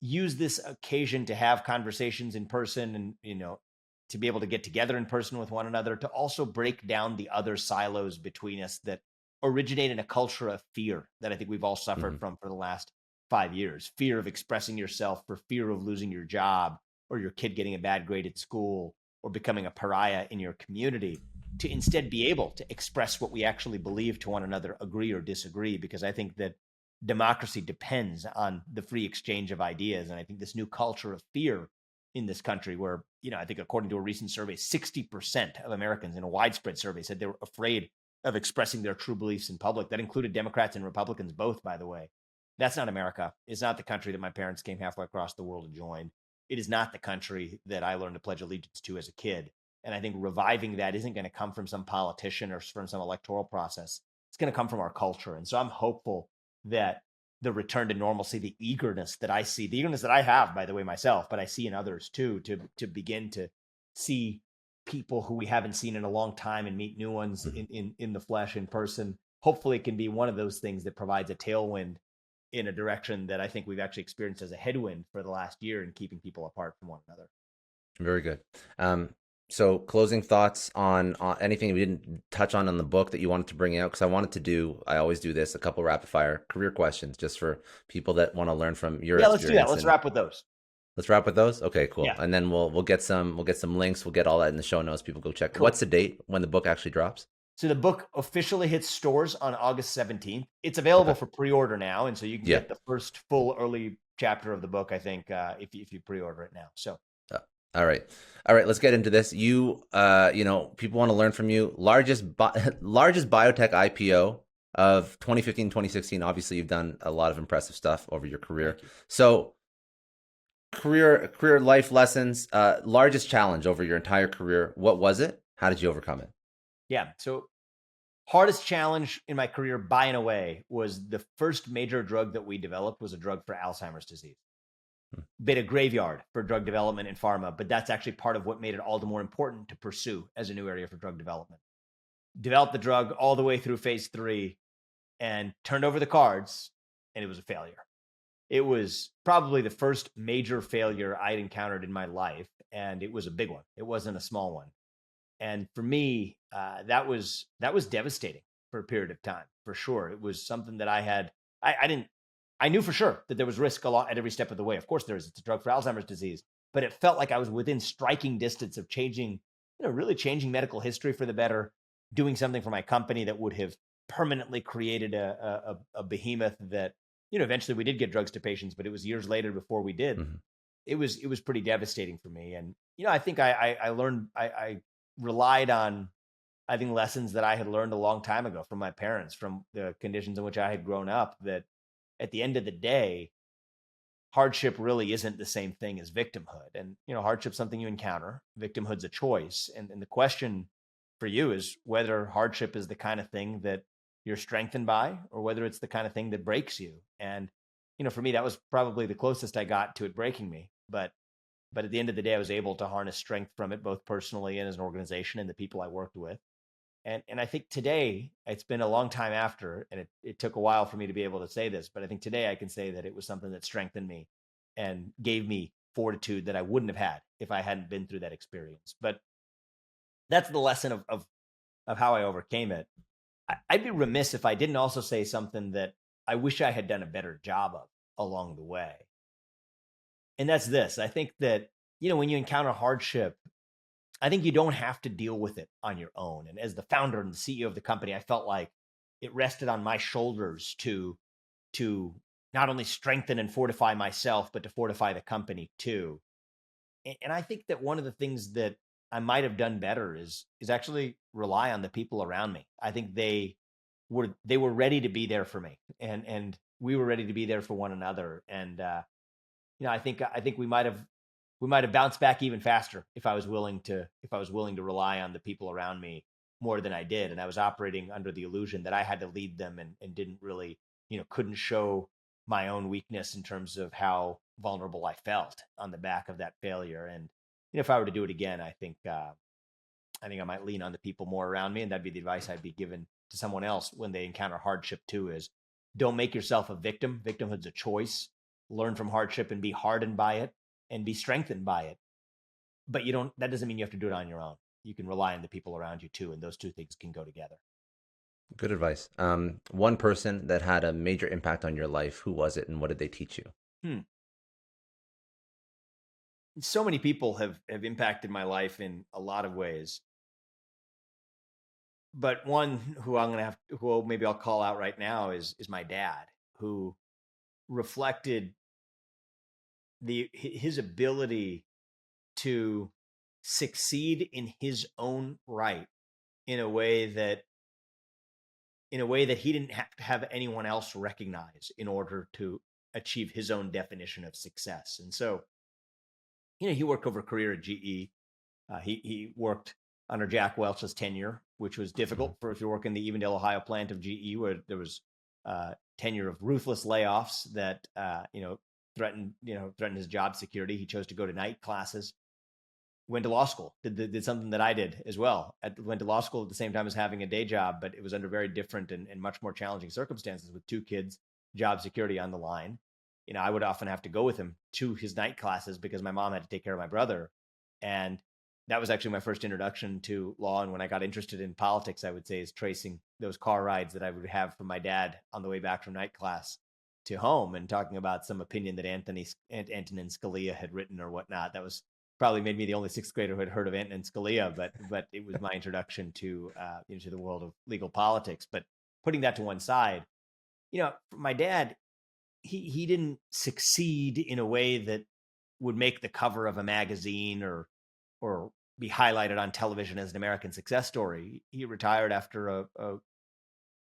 [SPEAKER 2] use this occasion to have conversations in person and, to be able to get together in person with one another, to also break down the other silos between us that originate in a culture of fear that I think we've all suffered from for the last 5 years. Fear of expressing yourself, for fear of losing your job or your kid getting a bad grade at school or becoming a pariah in your community, to instead be able to express what we actually believe to one another, agree or disagree, because I think that democracy depends on the free exchange of ideas. And I think this new culture of fear in this country where, I think according to a recent survey, 60% of Americans in a widespread survey said they were afraid of expressing their true beliefs in public. That included Democrats and Republicans both, by the way. That's not America. It's not the country that my parents came halfway across the world to join. It is not the country that I learned to pledge allegiance to as a kid. And I think reviving that isn't going to come from some politician or from some electoral process. It's going to come from our culture. And so I'm hopeful that the return to normalcy, the eagerness that I see, the eagerness that I have, by the way, myself, but I see in others too, to begin to see people who we haven't seen in a long time and meet new ones in the flesh, in person. Hopefully it can be one of those things that provides a tailwind in a direction that I think we've actually experienced as a headwind for the last year in keeping people apart from one another.
[SPEAKER 1] Very good. So closing thoughts on anything we didn't touch on in the book that you wanted to bring out, because I always do this, a couple rapid fire career questions just for people that want to learn from your
[SPEAKER 2] Yeah,
[SPEAKER 1] experience.
[SPEAKER 2] let's do that. Let's wrap with those.
[SPEAKER 1] Let's wrap with those. Okay, cool.
[SPEAKER 2] Yeah.
[SPEAKER 1] And then we'll get some links. We'll get all that in the show notes. People go check.
[SPEAKER 2] Cool.
[SPEAKER 1] What's the date when the book actually drops?
[SPEAKER 2] So the book officially hits stores on August 17th. It's available for pre-order now, and so you can get the first full early chapter of the book, I think, if you pre-order it now. So.
[SPEAKER 1] All right. Let's get into this. You people want to learn from you. Largest biotech IPO of 2015, 2016. Obviously, you've done a lot of impressive stuff over your career. So, career life lessons. Largest challenge over your entire career. What was it? How did you overcome it?
[SPEAKER 2] Yeah. So, hardest challenge in my career, by and away, was the first major drug that we developed was a drug for Alzheimer's disease. Bit a graveyard for drug development in pharma, but that's actually part of what made it all the more important to pursue as a new area for drug development. Developed the drug all the way through phase 3 and turned over the cards, and it was a failure. It was probably the first major failure I'd encountered in my life, and it was a big one. It wasn't a small one. And for me, that was devastating for a period of time, for sure. It was something that I knew for sure that there was risk a lot at every step of the way. Of course there is. It's a drug for Alzheimer's disease, but it felt like I was within striking distance of really changing medical history for the better, doing something for my company that would have permanently created a behemoth that, eventually we did get drugs to patients, but it was years later before we did. Mm-hmm. It was pretty devastating for me. And, I think I learned, I relied on, I think, lessons that I had learned a long time ago from my parents, from the conditions in which I had grown up, that at the end of the day, hardship really isn't the same thing as victimhood. And, hardship's something you encounter. Victimhood's a choice. And the question for you is whether hardship is the kind of thing that you're strengthened by, or whether it's the kind of thing that breaks you. And, for me, that was probably the closest I got to it breaking me. But at the end of the day, I was able to harness strength from it, both personally and as an organization and the people I worked with. And I think today, it's been a long time after, and it took a while for me to be able to say this, but I think today I can say that it was something that strengthened me and gave me fortitude that I wouldn't have had if I hadn't been through that experience. But that's the lesson of how I overcame it. I'd be remiss if I didn't also say something that I wish I had done a better job of along the way. And that's this. I think that, when you encounter hardship, I think you don't have to deal with it on your own. And as the founder and the CEO of the company, I felt like it rested on my shoulders to not only strengthen and fortify myself, but to fortify the company too. And I think that one of the things that I might have done better is actually rely on the people around me. I think they were ready to be there for me, and we were ready to be there for one another. And I think we might have bounced back even faster if I was willing to rely on the people around me more than I did. And I was operating under the illusion that I had to lead them and didn't really, couldn't show my own weakness in terms of how vulnerable I felt on the back of that failure. And if I were to do it again, I think I might lean on the people more around me, and that'd be the advice I'd be given to someone else when they encounter hardship too, is don't make yourself a victim. Victimhood's a choice. Learn from hardship and be hardened by it and be strengthened by it. But that doesn't mean you have to do it on your own. You can rely on the people around you too, and those two things can go together.
[SPEAKER 1] Good advice. One person that had a major impact on your life, who was it, and what did they teach you?
[SPEAKER 2] So many people have impacted my life in a lot of ways. But one who maybe I'll call out right now is my dad, who reflected his ability to succeed in his own right in a way that he didn't have to have anyone else recognize in order to achieve his own definition of success. And so, he worked over a career at GE. He worked under Jack Welch's tenure, which was difficult for if you work in the Evendale, Ohio plant of GE, where there was tenure of ruthless layoffs that threatened his job security. He chose to go to night classes. Went to law school. Did something that I did as well. Went to law school at the same time as having a day job, but it was under very different and much more challenging circumstances with two kids job security on the line. I would often have to go with him to his night classes because my mom had to take care of my brother. And that was actually my first introduction to law. And when I got interested in politics, I would say, is tracing those car rides that I would have from my dad on the way back from night class to home and talking about some opinion that Antonin Scalia had written or whatnot. That was probably made me the only sixth grader who had heard of Antonin Scalia, but it was my introduction to into the world of legal politics. But putting that to one side, my dad, he didn't succeed in a way that would make the cover of a magazine or be highlighted on television as an American success story. He retired after a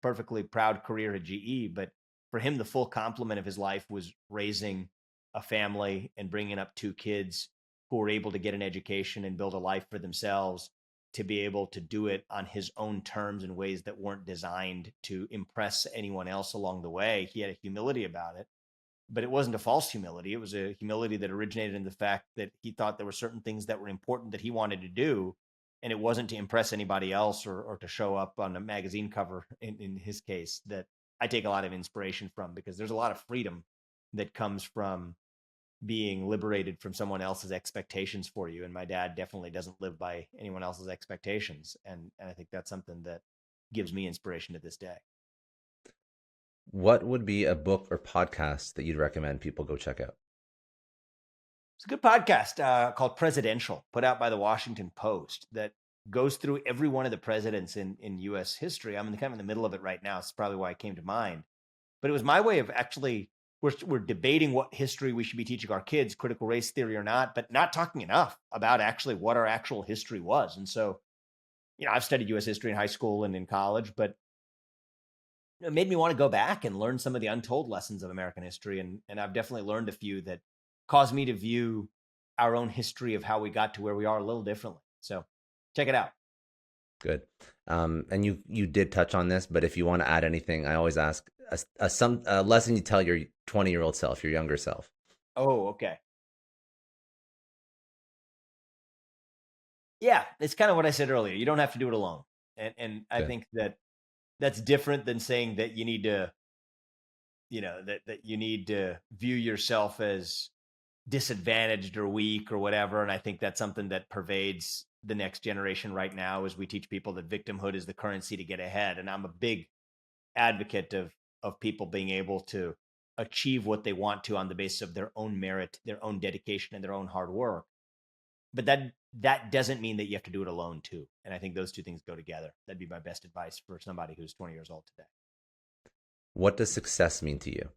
[SPEAKER 2] perfectly proud career at GE, but for him, the full complement of his life was raising a family and bringing up two kids who were able to get an education and build a life for themselves, to be able to do it on his own terms in ways that weren't designed to impress anyone else along the way. He had a humility about it, but it wasn't a false humility. It was a humility that originated in the fact that he thought there were certain things that were important that he wanted to do. And it wasn't to impress anybody else or to show up on a magazine cover in his case, that I take a lot of inspiration from, because there's a lot of freedom that comes from being liberated from someone else's expectations for you. And my dad definitely doesn't live by anyone else's expectations. And I think that's something that gives me inspiration to this day.
[SPEAKER 1] What would be a book or podcast that you'd recommend people go check out?
[SPEAKER 2] It's a good podcast called Presidential, put out by the Washington Post, that goes through every one of the presidents in U.S. history. I'm kind of in the middle of it right now. It's probably why it came to mind. But it was my way of actually, we're debating what history we should be teaching our kids, critical race theory or not, but not talking enough about actually what our actual history was. And so, I've studied U.S. history in high school and in college, but it made me want to go back and learn some of the untold lessons of American history. And I've definitely learned a few that caused me to view our own history of how we got to where we are a little differently. So check it out.
[SPEAKER 1] Good. And you did touch on this, but if you want to add anything, I always ask a lesson you tell your 20-year-old self, your younger self.
[SPEAKER 2] Oh, okay. Yeah, it's kind of what I said earlier. You don't have to do it alone. And I think that's different than saying that you need to, that you need to view yourself as disadvantaged or weak or whatever. And I think that's something that pervades the next generation right now, as we teach people that victimhood is the currency to get ahead. And I'm a big advocate of people being able to achieve what they want to on the basis of their own merit, their own dedication, and their own hard work. But that doesn't mean that you have to do it alone too. And I think those two things go together. That'd be my best advice for somebody who's 20 years old today.
[SPEAKER 1] What does success mean to you?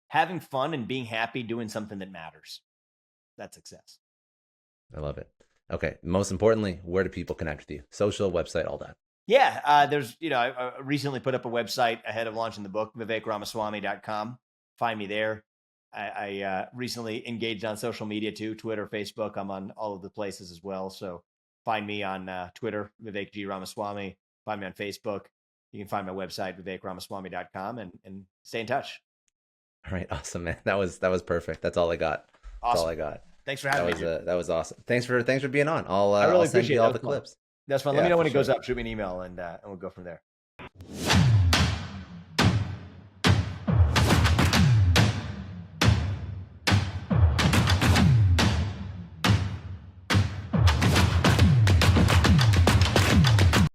[SPEAKER 2] Having fun and being happy doing something that matters. That's success.
[SPEAKER 1] I love it. Okay. Most importantly, where do people connect with you? Social, website, all that.
[SPEAKER 2] Yeah. There's, I recently put up a website ahead of launching the book, VivekRamaswamy.com. Find me there. I recently engaged on social media too, Twitter, Facebook. I'm on all of the places as well. So find me on Twitter, Vivek G. Ramaswamy. Find me on Facebook. You can find my website, VivekRamaswamy.com, and stay in touch.
[SPEAKER 1] All right. Awesome, man. That was perfect. That's all I got. That's
[SPEAKER 2] awesome.
[SPEAKER 1] all I got.
[SPEAKER 2] Thanks for having
[SPEAKER 1] me. That was awesome. Thanks for being on.
[SPEAKER 2] I really
[SPEAKER 1] I'll
[SPEAKER 2] appreciate
[SPEAKER 1] send you all the clips.
[SPEAKER 2] That's fun. Let me know when it goes up. Shoot me an email and we'll go from there.